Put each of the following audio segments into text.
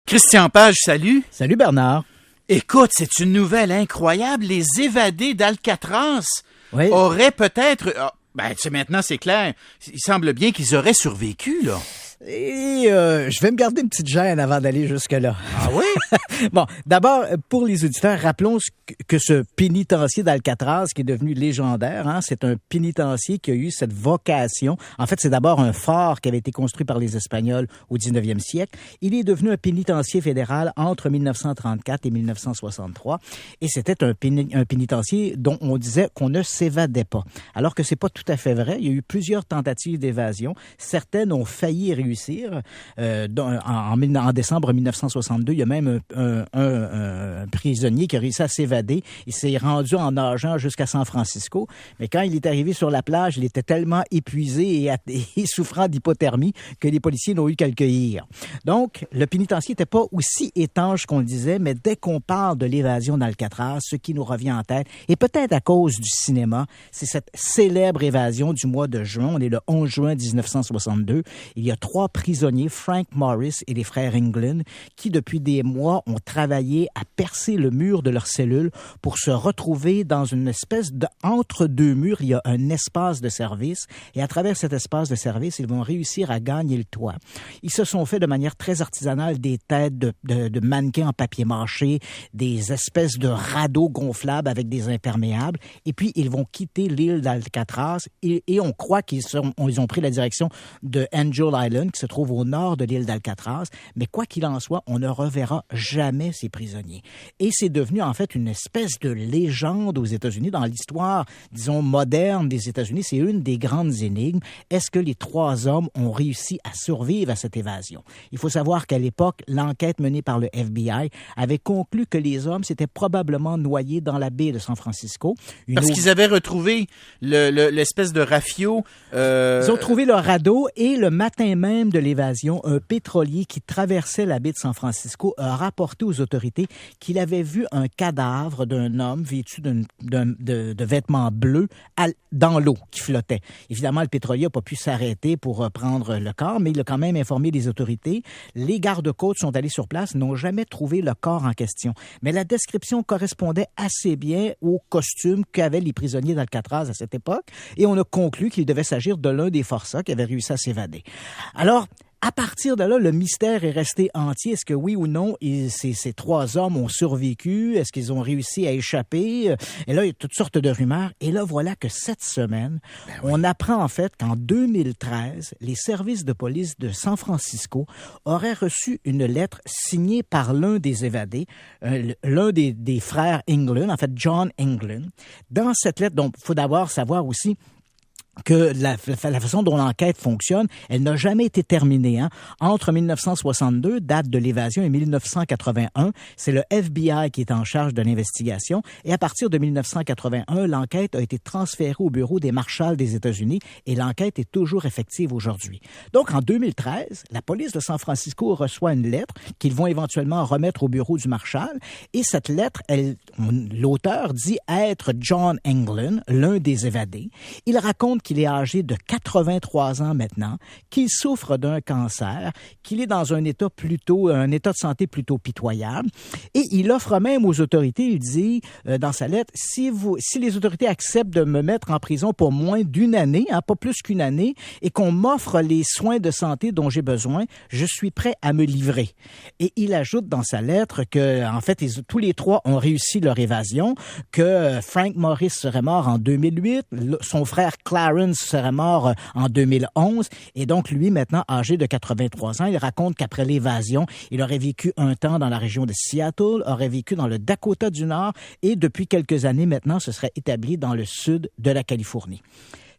Christian Page, salut. Salut Bernard. Écoute, c'est une nouvelle incroyable. Les évadés d'Alcatraz auraient peut-être... maintenant, c'est clair. Il semble bien qu'ils auraient survécu, là. Et je vais me garder une petite gêne avant d'aller jusque-là. Ah oui? Bon, d'abord, pour les auditeurs, rappelons que ce pénitencier d'Alcatraz, qui est devenu légendaire, c'est un pénitencier qui a eu cette vocation. En fait, c'est d'abord un fort qui avait été construit par les Espagnols au 19e siècle. Il est devenu un pénitencier fédéral entre 1934 et 1963. Et c'était un pénitencier dont on disait qu'on ne s'évadait pas. Alors que c'est pas tout à fait vrai. Il y a eu plusieurs tentatives d'évasion. Certaines ont failli réussir. En décembre 1962, il y a même un prisonnier qui a réussi à s'évader. Il s'est rendu en nageant jusqu'à San Francisco. Mais quand il est arrivé sur la plage, il était tellement épuisé et souffrant d'hypothermie que les policiers n'ont eu qu'à le cueillir. Donc, le pénitencier n'était pas aussi étanche qu'on le disait, mais dès qu'on parle de l'évasion d'Alcatraz, ce qui nous revient en tête, et peut-être à cause du cinéma, c'est cette célèbre évasion du mois de juin. On est le 11 juin 1962. Il y a 3 prisonniers, Frank Morris et les frères Englund, qui depuis des mois ont travaillé à percer le mur de leur cellule pour se retrouver dans une espèce entre deux murs. Il y a un espace de service et à travers cet espace de service, ils vont réussir à gagner le toit. Ils se sont fait de manière très artisanale des têtes de mannequins en papier mâché, des espèces de radeaux gonflables avec des imperméables et puis ils vont quitter l'île d'Alcatraz et on croit qu'ils ont pris la direction de Angel Island qui se trouve au nord de l'île d'Alcatraz, mais quoi qu'il en soit, on ne reverra jamais ces prisonniers. Et c'est devenu en fait une espèce de légende aux États-Unis, dans l'histoire, disons, moderne des États-Unis. C'est une des grandes énigmes. Est-ce que les 3 hommes ont réussi à survivre à cette évasion? Il faut savoir qu'à l'époque, l'enquête menée par le FBI avait conclu que les hommes s'étaient probablement noyés dans la baie de San Francisco. Parce qu'ils avaient retrouvé l'espèce de rafio. Ils ont trouvé le radeau et le matin même de l'évasion, un pétrolier qui traversait la baie de San Francisco a rapporté aux autorités qu'il avait vu un cadavre d'un homme vêtu de vêtements bleus dans l'eau qui flottait. Évidemment, le pétrolier n'a pas pu s'arrêter pour prendre le corps, mais il a quand même informé les autorités. Les gardes-côtes sont allés sur place, n'ont jamais trouvé le corps en question. Mais la description correspondait assez bien au costume qu'avaient les prisonniers d'Alcatraz à cette époque, et on a conclu qu'il devait s'agir de l'un des forçats qui avait réussi à s'évader. Alors, à partir de là, le mystère est resté entier. Est-ce que oui ou non, ces 3 hommes ont survécu? Est-ce qu'ils ont réussi à échapper? Et là, il y a toutes sortes de rumeurs. Et là, voilà que cette semaine, on apprend en fait qu'en 2013, les services de police de San Francisco auraient reçu une lettre signée par l'un des évadés, l'un des frères Englund, en fait John Englund. Dans cette lettre, donc, il faut d'abord savoir aussi que la façon dont l'enquête fonctionne, elle n'a jamais été terminée. Entre 1962, date de l'évasion, et 1981, c'est le FBI qui est en charge de l'investigation. Et à partir de 1981, l'enquête a été transférée au bureau des marshals des États-Unis et l'enquête est toujours effective aujourd'hui. Donc, en 2013, la police de San Francisco reçoit une lettre qu'ils vont éventuellement remettre au bureau du marshal. Et cette lettre, l'auteur dit être John Englund, l'un des évadés. Il raconte qu'il est âgé de 83 ans maintenant, qu'il souffre d'un cancer, qu'il est dans un état de santé plutôt pitoyable. Et il offre même aux autorités, il dit dans sa lettre, si les autorités acceptent de me mettre en prison pour moins d'1 année, pas plus qu'1 année, et qu'on m'offre les soins de santé dont j'ai besoin, je suis prêt à me livrer. Et il ajoute dans sa lettre que, en fait, tous les 3 ont réussi leur évasion, que Frank Morris serait mort en 2008, son frère Clarence serait mort en 2011 et donc lui maintenant âgé de 83 ans, il raconte qu'après l'évasion, il aurait vécu un temps dans la région de Seattle, aurait vécu dans le Dakota du Nord et depuis quelques années maintenant se serait établi dans le sud de la Californie.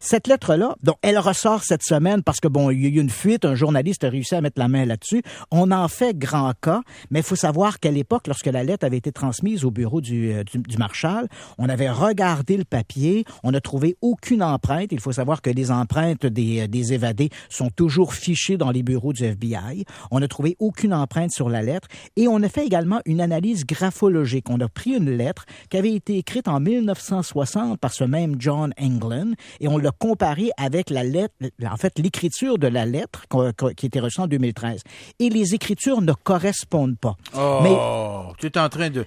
Cette lettre-là, donc, elle ressort cette semaine parce que, il y a eu une fuite, un journaliste a réussi à mettre la main là-dessus. On en fait grand cas, mais il faut savoir qu'à l'époque, lorsque la lettre avait été transmise au bureau du marshal, on avait regardé le papier, on n'a trouvé aucune empreinte. Il faut savoir que les empreintes des évadés sont toujours fichées dans les bureaux du FBI. On n'a trouvé aucune empreinte sur la lettre et on a fait également une analyse graphologique. On a pris une lettre qui avait été écrite en 1960 par ce même John Englund et on l'a a comparé avec la lettre, en fait, l'écriture de la lettre qui était reçue en 2013. Et les écritures ne correspondent pas. Tu es en train de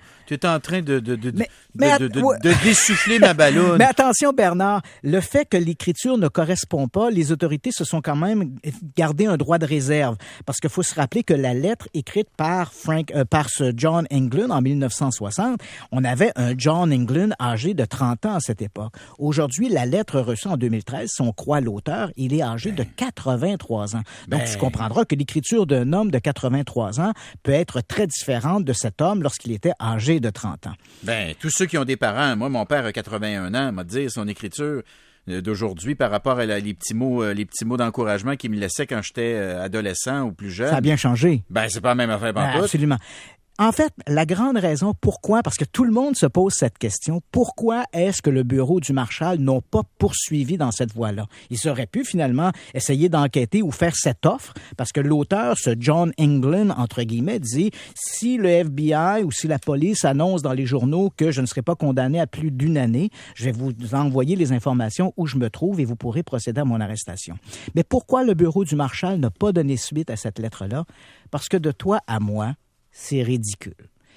dessouffler ma balloune. Mais attention, Bernard, le fait que l'écriture ne correspond pas, les autorités se sont quand même gardé un droit de réserve. Parce qu'il faut se rappeler que la lettre écrite par Sir John England en 1960, on avait un John England âgé de 30 ans à cette époque. Aujourd'hui, la lettre reçue en 2013, si on croit l'auteur, il est âgé de 83 ans. Donc, tu comprendras que l'écriture d'un homme de 83 ans peut être très différente de cet homme lorsqu'il était âgé de 30 ans. Tous ceux qui ont des parents, moi, mon père a 81 ans, m'a dit son écriture d'aujourd'hui par rapport à les petits mots d'encouragement qu'il me laissait quand j'étais adolescent ou plus jeune. Ça a bien changé. C'est pas la même affaire pantoute. Absolument. En fait, la grande raison pourquoi, parce que tout le monde se pose cette question, pourquoi est-ce que le bureau du Marshal n'ont pas poursuivi dans cette voie-là? Ils auraient pu finalement essayer d'enquêter ou faire cette offre, parce que l'auteur, ce John England, entre guillemets, dit si le FBI ou si la police annonce dans les journaux que je ne serai pas condamné à plus d'1 année, je vais vous envoyer les informations où je me trouve et vous pourrez procéder à mon arrestation. Mais pourquoi le bureau du Marshal n'a pas donné suite à cette lettre-là? Parce que de toi à moi, c'est ridicule.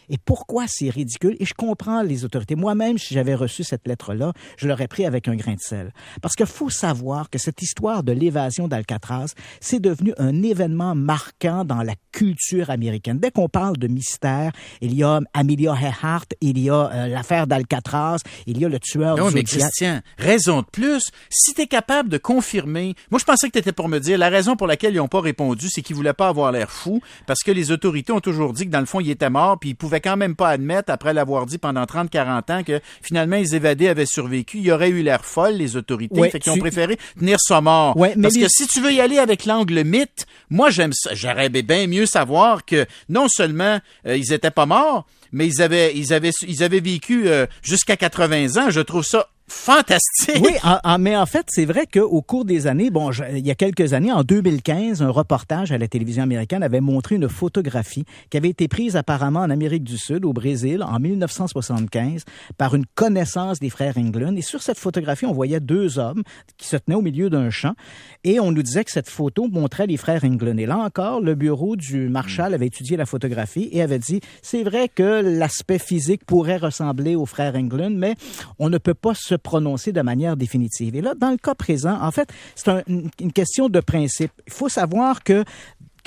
Et pourquoi c'est ridicule? Et je comprends les autorités. Moi-même, si j'avais reçu cette lettre-là, je l'aurais pris avec un grain de sel. Parce qu'il faut savoir que cette histoire de l'évasion d'Alcatraz, c'est devenu un événement marquant dans la culture américaine. Dès qu'on parle de mystère, il y a Amelia Earhart, il y a l'affaire d'Alcatraz, il y a le tueur du Zodiac. Mais Christian, raison de plus, si tu es capable de confirmer... Moi, je pensais que tu étais pour me dire, la raison pour laquelle ils n'ont pas répondu, c'est qu'ils voulaient pas avoir l'air fous, parce que les autorités ont toujours dit que dans le fond, il était mort, puis ils pouvaient quand même pas admettre, après l'avoir dit pendant 30-40 ans, que finalement, les évadés avaient survécu. Ils auraient eu l'air folles, les autorités. Ouais, fait qu'ils ont préféré tenir ça mort. Ouais, parce que si tu veux y aller avec l'angle mythe, moi, j'aime ça. J'aurais bien mieux savoir que non seulement ils étaient pas morts, mais ils avaient vécu jusqu'à 80 ans. Je trouve ça fantastique. Oui, mais en fait, c'est vrai qu'au cours des années, il y a quelques années, en 2015, un reportage à la télévision américaine avait montré une photographie qui avait été prise apparemment en Amérique du Sud, au Brésil, en 1975, par une connaissance des frères England. Et sur cette photographie, on voyait 2 hommes qui se tenaient au milieu d'un champ. Et on nous disait que cette photo montrait les frères England. Et là encore, le bureau du Marshal avait étudié la photographie et avait dit, c'est vrai que l'aspect physique pourrait ressembler aux frères England, mais on ne peut pas se prononcer de manière définitive. Et là, dans le cas présent, en fait, c'est une question de principe. Il faut savoir que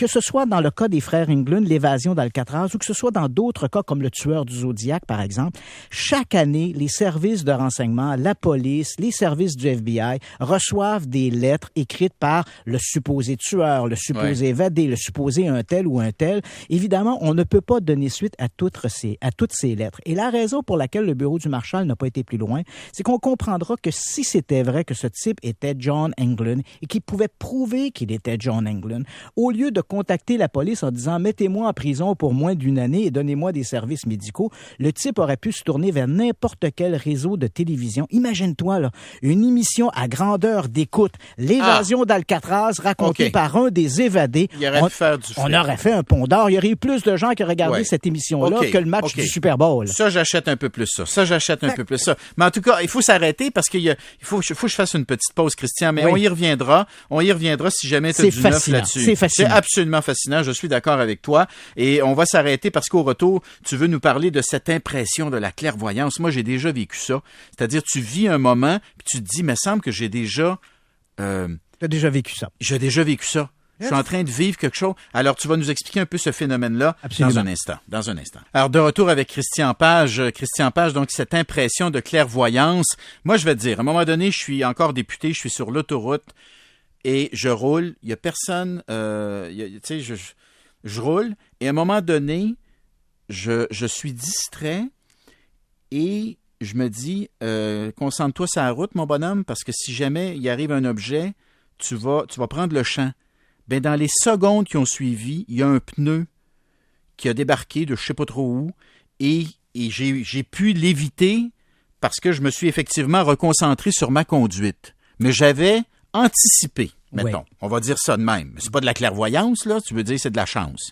ce soit dans le cas des frères England, l'évasion d'Alcatraz, ou que ce soit dans d'autres cas comme le tueur du Zodiac, par exemple, chaque année, les services de renseignement, la police, les services du FBI reçoivent des lettres écrites par le supposé tueur, le supposé évadé, le supposé un tel ou un tel. Évidemment, on ne peut pas donner suite à toutes ces lettres. Et la raison pour laquelle le bureau du Marshal n'a pas été plus loin, c'est qu'on comprendra que si c'était vrai que ce type était John England et qu'il pouvait prouver qu'il était John England, au lieu de contacter la police en disant « Mettez-moi en prison pour moins d'1 année et donnez-moi des services médicaux », le type aurait pu se tourner vers n'importe quel réseau de télévision. Imagine-toi, là, une émission à grandeur d'écoute, l'évasion d'Alcatraz racontée par un des évadés. Il aurait pu faire du fric. On aurait fait un pont d'or. Il y aurait eu plus de gens qui auraient regardé cette émission-là que le match du Super Bowl. Ça, j'achète un peu plus ça. Mais en tout cas, il faut s'arrêter parce qu'il faut que je fasse une petite pause, Christian, mais on y reviendra. On y reviendra si jamais tu as du neuf là-dessus. C'est fascinant. C'est absolument fascinant, je suis d'accord avec toi. Et on va s'arrêter parce qu'au retour, tu veux nous parler de cette impression de la clairvoyance. Moi, j'ai déjà vécu ça. C'est-à-dire, tu vis un moment, puis tu te dis, il me semble que j'ai déjà... Tu as déjà vécu ça. J'ai déjà vécu ça. Je suis en train de vivre quelque chose. Alors, tu vas nous expliquer un peu ce phénomène-là dans un instant. Alors, de retour avec Christian Page. Christian Page, donc, cette impression de clairvoyance. Moi, je vais te dire, à un moment donné, je suis encore député, je suis sur l'autoroute et je roule. Il y a personne, tu sais, je roule et à un moment donné, je suis distrait et je me dis, concentre-toi sur la route, mon bonhomme, parce que si jamais il arrive un objet, tu vas prendre le champ. Ben, dans les secondes qui ont suivi, il y a un pneu qui a débarqué de je ne sais pas trop où et j'ai pu l'éviter parce que je me suis effectivement reconcentré sur ma conduite. Mais j'avais anticipé, mettons. On va dire ça de même. C'est pas de la clairvoyance, là. Tu veux dire c'est de la chance.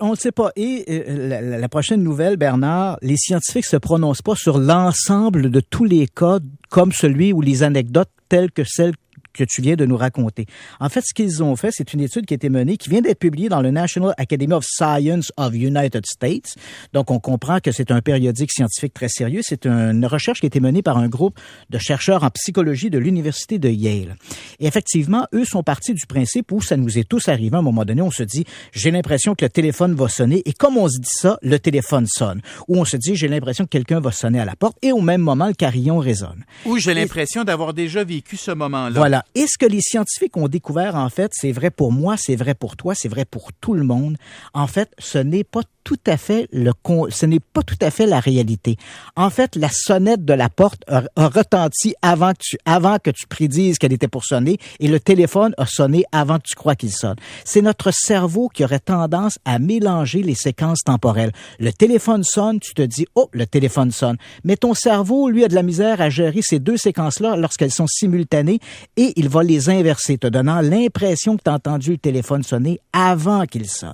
On ne sait pas. Et la prochaine nouvelle, Bernard, les scientifiques se prononcent pas sur l'ensemble de tous les cas comme celui où les anecdotes telle que celle que tu viens de nous raconter. En fait, ce qu'ils ont fait, c'est une étude qui a été menée, qui vient d'être publiée dans le National Academy of Science of United States. Donc, on comprend que c'est un périodique scientifique très sérieux. C'est une recherche qui a été menée par un groupe de chercheurs en psychologie de l'Université de Yale. Et effectivement, eux sont partis du principe où ça nous est tous arrivé à un moment donné. On se dit, j'ai l'impression que le téléphone va sonner. Et comme on se dit ça, le téléphone sonne. Ou on se dit, j'ai l'impression que quelqu'un va sonner à la porte. Et au même moment, le carillon résonne. Ou j'ai l'impression d'avoir déjà vécu ce moment-là. Voilà. Et ce que les scientifiques ont découvert, en fait, c'est vrai pour moi, c'est vrai pour toi, c'est vrai pour tout le monde. En fait, ce n'est pas tout à fait la réalité. En fait, la sonnette de la porte a retenti avant que tu prédises qu'elle était pour sonner, et le téléphone a sonné avant que tu crois qu'il sonne. C'est notre cerveau qui aurait tendance à mélanger les séquences temporelles. Le téléphone sonne, tu te dis, oh, le téléphone sonne. Mais ton cerveau, lui, a de la misère à gérer ces deux séquences-là lorsqu'elles sont simultanées, et il va les inverser, te donnant l'impression que tu as entendu le téléphone sonner avant qu'il sonne.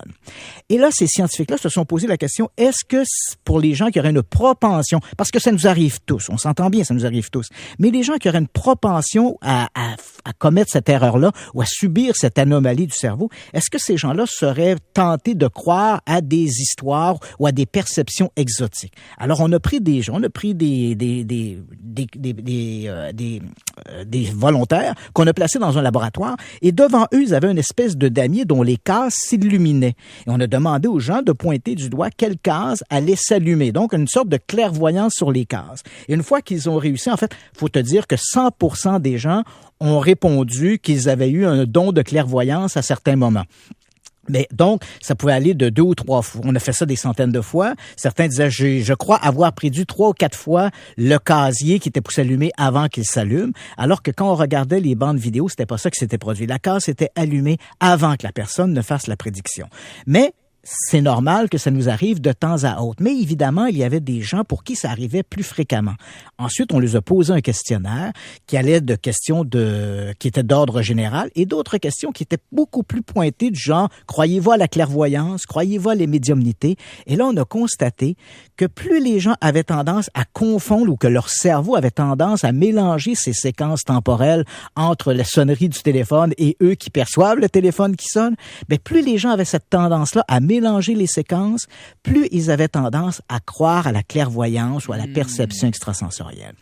Et là, ces scientifiques-là se sont posé la question, est-ce que pour les gens qui auraient une propension, parce que ça nous arrive tous, on s'entend bien, ça nous arrive tous, mais les gens qui auraient une propension à commettre cette erreur-là ou à subir cette anomalie du cerveau, est-ce que ces gens-là seraient tentés de croire à des histoires ou à des perceptions exotiques? Alors, on a pris des gens, on a pris des volontaires qu'on a placés dans un laboratoire, et devant eux, ils avaient une espèce de damier dont les cases s'illuminaient. Et on a demandé aux gens de pointer du doigt quelle case allait s'allumer. Donc, une sorte de clairvoyance sur les cases. Et une fois qu'ils ont réussi, en fait, faut te dire que 100% des gens ont répondu qu'ils avaient eu un don de clairvoyance à certains moments. Mais donc, ça pouvait aller de 2 ou 3 fois. On a fait ça des centaines de fois. Certains disaient, je crois avoir prédit 3 ou 4 fois le casier qui était pour s'allumer avant qu'il s'allume. Alors que quand on regardait les bandes vidéo, c'était pas ça qui s'était produit. La case s'était allumée avant que la personne ne fasse la prédiction. Mais c'est normal que ça nous arrive de temps à autre. Mais évidemment, il y avait des gens pour qui ça arrivait plus fréquemment. Ensuite, on les a posé un questionnaire qui allait de questions qui étaient d'ordre général et d'autres questions qui étaient beaucoup plus pointées du genre, croyez-vous à la clairvoyance? Croyez-vous à les médiumnités? Et là, on a constaté que plus les gens avaient tendance à confondre ou que leur cerveau avait tendance à mélanger ces séquences temporelles entre la sonnerie du téléphone et eux qui perçoivent le téléphone qui sonne, bien, plus les gens avaient cette tendance-là à mélanger les séquences, plus ils avaient tendance à croire à la clairvoyance ou à la perception extrasensorielle.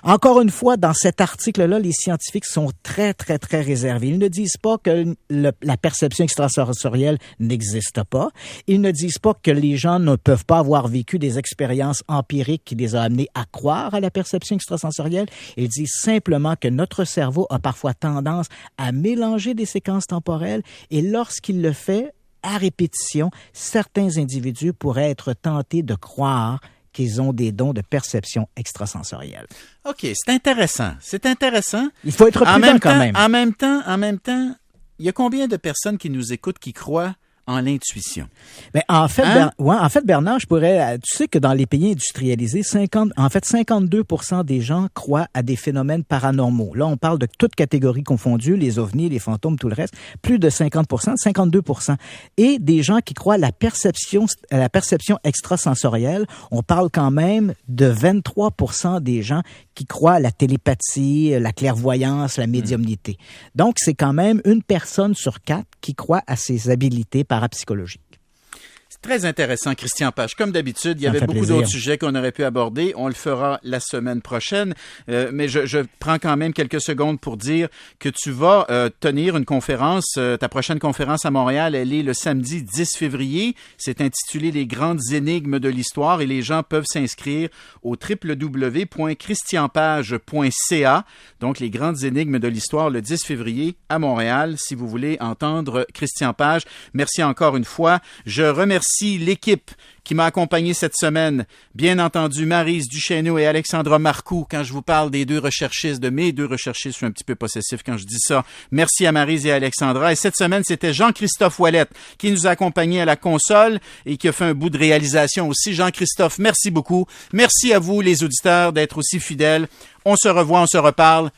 Encore une fois, dans cet article-là, les scientifiques sont très, très, très réservés. Ils ne disent pas que la perception extrasensorielle n'existe pas. Ils ne disent pas que les gens ne peuvent pas avoir vécu des expériences empiriques qui les ont amenés à croire à la perception extrasensorielle. Ils disent simplement que notre cerveau a parfois tendance à mélanger des séquences temporelles et lorsqu'il le fait, à répétition, certains individus pourraient être tentés de croire qu'ils ont des dons de perception extrasensorielle. OK, c'est intéressant. C'est intéressant. Il faut être prudent quand même. En même temps, il y a combien de personnes qui nous écoutent qui croient en l'intuition? Mais en fait, Bernard, tu sais que dans les pays industrialisés, 52% des gens croient à des phénomènes paranormaux. Là, on parle de toutes catégories confondues, les ovnis, les fantômes, tout le reste. Plus de 50%, 52%. Et des gens qui croient à la perception extrasensorielle, on parle quand même de 23% des gens qui croient à la télépathie, la clairvoyance, la médiumnité. Donc, c'est quand même 1 personne sur 4 qui croit à ces habilités parapsychologiques. C'est très intéressant, Christian Page. Comme d'habitude, il y avait beaucoup d'autres sujets qu'on aurait pu aborder. On le fera la semaine prochaine. Mais je prends quand même quelques secondes pour dire que tu vas tenir une conférence. Ta prochaine conférence à Montréal, elle est le samedi 10 février. C'est intitulé « Les grandes énigmes de l'histoire » et les gens peuvent s'inscrire au www.christianpage.ca. Donc, les grandes énigmes de l'histoire le 10 février à Montréal, si vous voulez entendre Christian Page. Merci encore une fois. Je remercie l'équipe qui m'a accompagné cette semaine. Bien entendu, Maryse Duchesneau et Alexandra Marcoux. Quand je vous parle des 2 recherchistes, de mes 2 recherchistes, je suis un petit peu possessif quand je dis ça. Merci à Maryse et à Alexandra. Et cette semaine, c'était Jean-Christophe Ouellette qui nous a accompagnés à la console et qui a fait un bout de réalisation aussi. Jean-Christophe, merci beaucoup. Merci à vous, les auditeurs, d'être aussi fidèles. On se revoit, on se reparle.